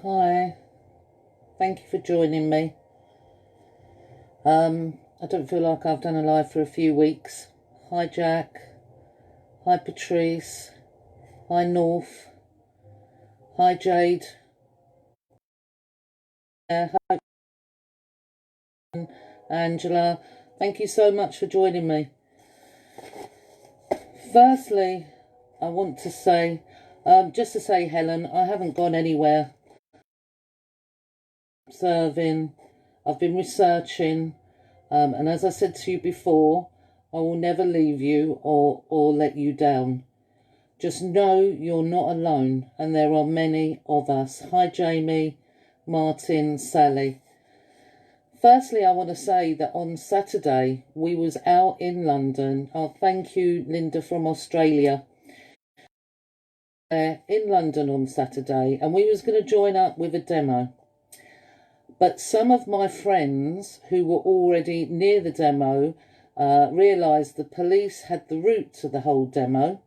Hi, thank you for joining me. I don't feel like I've done a live for a few weeks. Hi Jack, hi Patrice, hi North, hi Jade, hi Angela. Thank you so much for joining me. Firstly, I want to say, just to say, Helen, I haven't gone anywhere. Observing, I've been researching, and as I said to you before, I will never leave you or let you down. Just know you're not alone, and there are many of us. Hi Jamie, Martin, Sally. Firstly, I want to say that on Saturday we was out in London. Thank you, Linda from Australia. In London on Saturday, and we was going to join up with a demo. But some of my friends who were already near the demo realised the police had the route to the whole demo.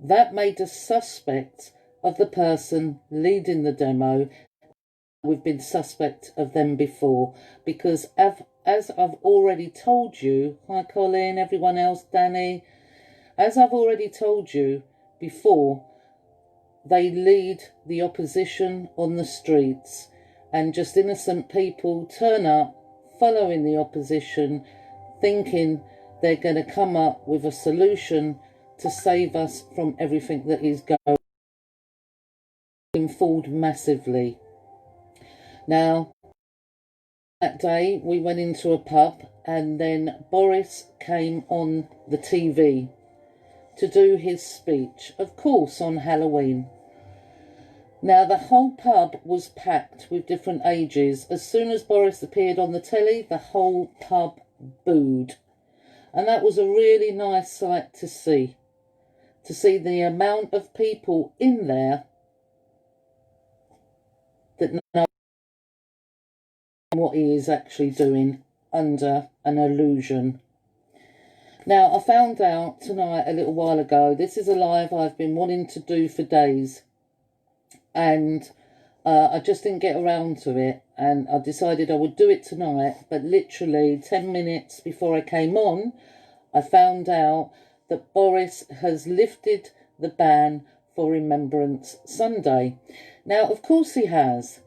That made us suspect of the person leading the demo. We've been suspect of them before because as I've already told you, hi Colin, everyone else, Danny, as I've already told you before, they lead the opposition on the streets and just innocent people turn up following the opposition thinking they're going to come up with a solution to save us from everything that is going forward massively. Now, that day we went into a pub and then Boris came on the TV to do his speech, of course on Halloween. Now the whole pub was packed with different ages. As soon as Boris appeared on the telly, the whole pub booed. And that was a really nice sight to see the amount of people in there that know what he is actually doing under an illusion. Now, I found out tonight a little while ago, this is a live I've been wanting to do for days, and I just didn't get around to it, and I decided I would do it tonight, but literally 10 minutes before I came on, I found out that Boris has lifted the ban for Remembrance Sunday. Now, of course he has,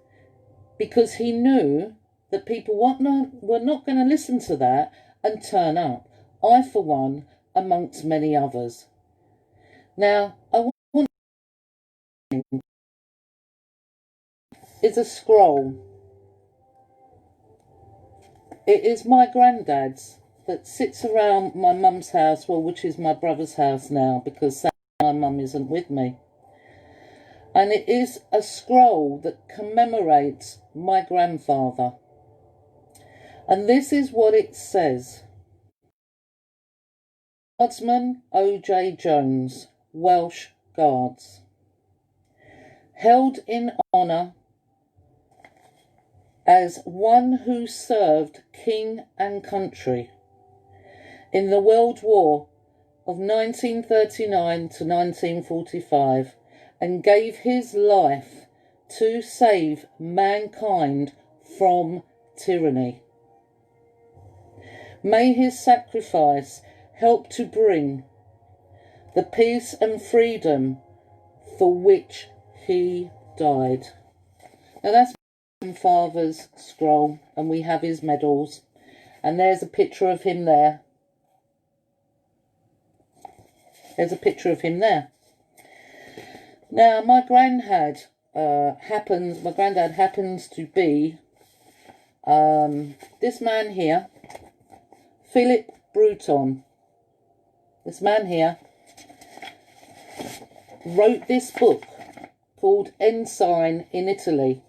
because he knew that people were not going to listen to that and turn up. I, for one, amongst many others. Now, I want is a scroll. It is my granddad's that sits around my mum's house, well, which is my brother's house now, because my mum isn't with me. And it is a scroll that commemorates my grandfather. And this is what it says. Guardsman O.J. Jones, Welsh Guards. Held in honour as one who served king and country in the World War of 1939 to 1945 and gave his life to save mankind from tyranny. May his sacrifice help to bring the peace and freedom for which he died. Now that's my father's scroll, and we have his medals, and there's a picture of him there. There's a picture of him there. Now my granddad happens to be this man here, Philip Bruton. This man here wrote this book called Ensign in Italy.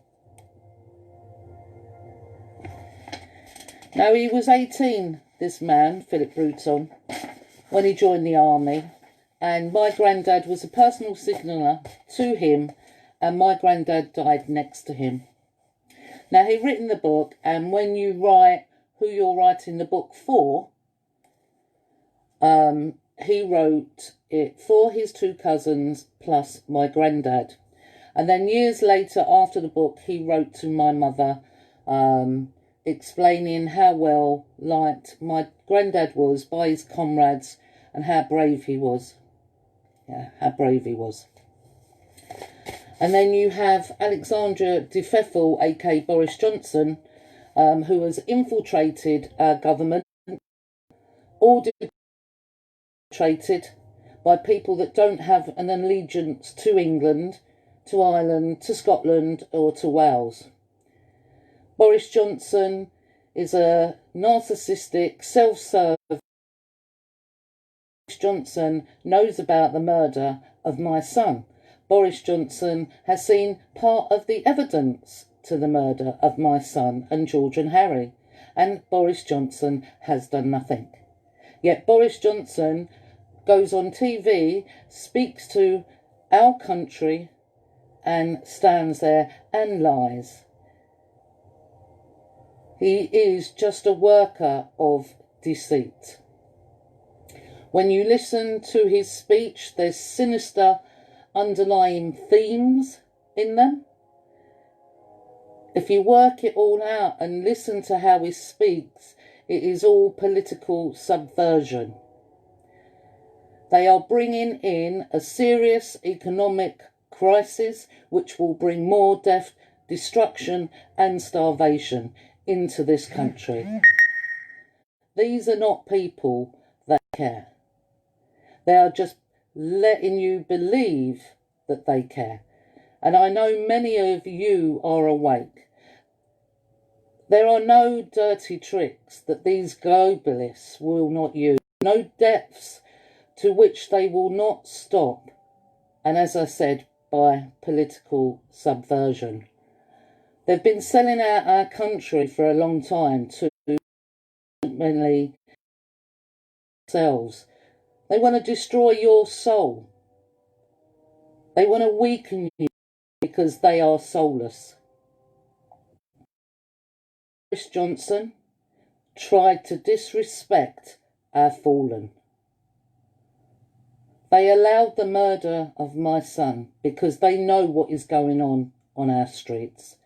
Now he was 18, this man, Philip Bruton, when he joined the army, and my granddad was a personal signaller to him, and my granddad died next to him. Now he'd written the book, and when you write who you're writing the book for, he wrote it for his two cousins plus my granddad. And then years later, after the book, he wrote to my mother, explaining how well liked my granddad was by his comrades and how brave he was. Yeah, how brave he was. And then you have Alexandra de Pfeffel, aka Boris Johnson, who has infiltrated our government, infiltrated by people that don't have an allegiance to England, to Ireland, to Scotland or to Wales. Boris Johnson is a narcissistic, self-serving. Boris Johnson knows about the murder of my son. Boris Johnson has seen part of the evidence to the murder of my son and George and Harry, and Boris Johnson has done nothing. Yet Boris Johnson goes on TV, speaks to our country, and stands there and lies. He is just a worker of deceit. When you listen to his speech, there's sinister underlying themes in them. If you work it all out and listen to how he speaks, it is all political subversion. They are bringing in a serious economic crisis which will bring more death, destruction and starvation into this country. These are not people that care. They are just letting you believe that they care. And I know many of you are awake. There are no dirty tricks that these globalists will not use. No depths to which they will not stop. And as I said, by political subversion. They've been selling out our country for a long time to mainly themselves. They want to destroy your soul. They want to weaken you because they are soulless. Boris Johnson tried to disrespect our fallen. They allowed the murder of my son because they know what is going on our streets.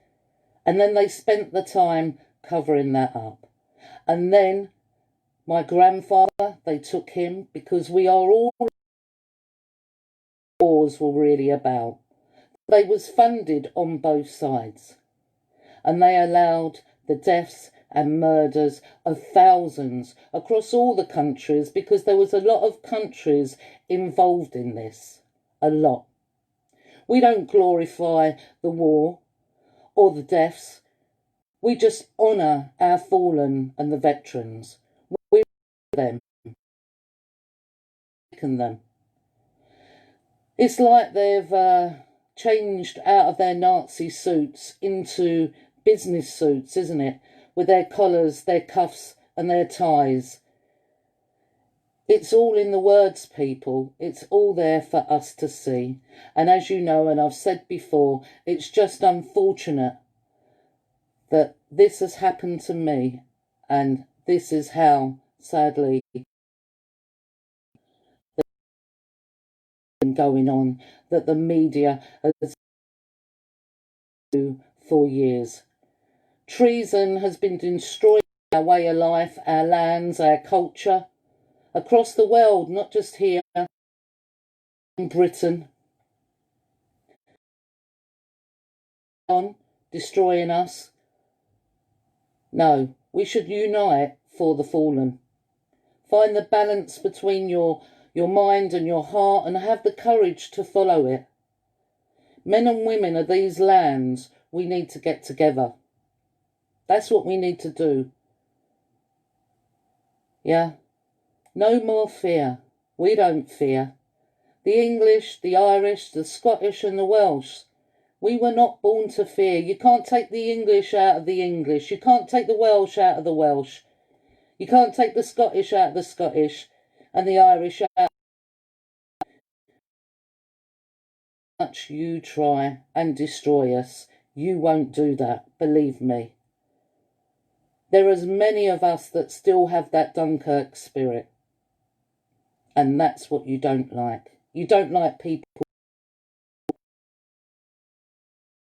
And then they spent the time covering that up. And then my grandfather, they took him because we are all wars were really about. They was funded on both sides. And they allowed the deaths and murders of thousands across all the countries because there was a lot of countries involved in this. A lot. We don't glorify the war or the deaths. We just honour our fallen and the veterans. We them. It's like they've changed out of their Nazi suits into business suits, isn't it? With their collars, their cuffs and their ties. It's all in the words, people. It's all there for us to see. And as you know, and I've said before, it's just unfortunate that this has happened to me. And this is how, sadly, been going on, that the media has been for years. Treason has been destroying our way of life, our lands, our culture, across the world, not just here in Britain. On destroying us. No, we should unite for the fallen. Find the balance between your mind and your heart and have the courage to follow it. Men and women of these lands, we need to get together. That's what we need to do. Yeah? No more fear. We don't fear. The English, the Irish, the Scottish and the Welsh, we were not born to fear. You can't take the English out of the English. You can't take the Welsh out of the Welsh. You can't take the Scottish out of the Scottish and the Irish out. Much you try and destroy us, you won't do that, believe me. There are as many of us that still have that Dunkirk spirit. And that's what you don't like. You don't like people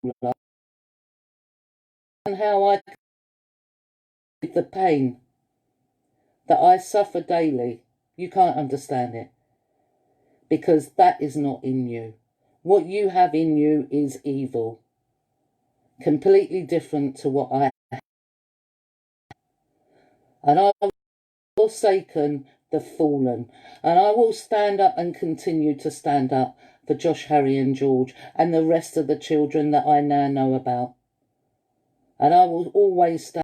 and how I the pain that I suffer daily. You can't understand it, because that is not in you. What you have in you is evil, completely different to what I have. And I will forsaken the fallen, and I will stand up and continue to stand up for Josh, Harry and George and the rest of the children that I now know about. And I will always stand